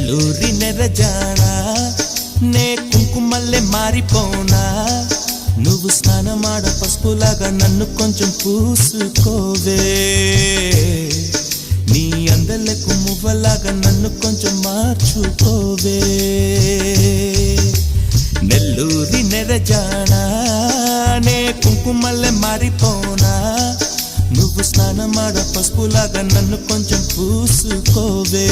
నెల్లూరి నెరజానా నే కుంకుమల్లె మారిపోనా నువ్వు స్నానమాడ పసుపులాగా నన్ను కొంచెం పూసుకోవే నీ అందలకు మువ్వలాగా నన్ను కొంచెం మార్చుకోవే నెల్లూరి నెరజానా నే కుంకుమల్లె మారిపోనా నువ్వు స్నానమాడ పసుపులాగా నన్ను కొంచెం పూసుకోవే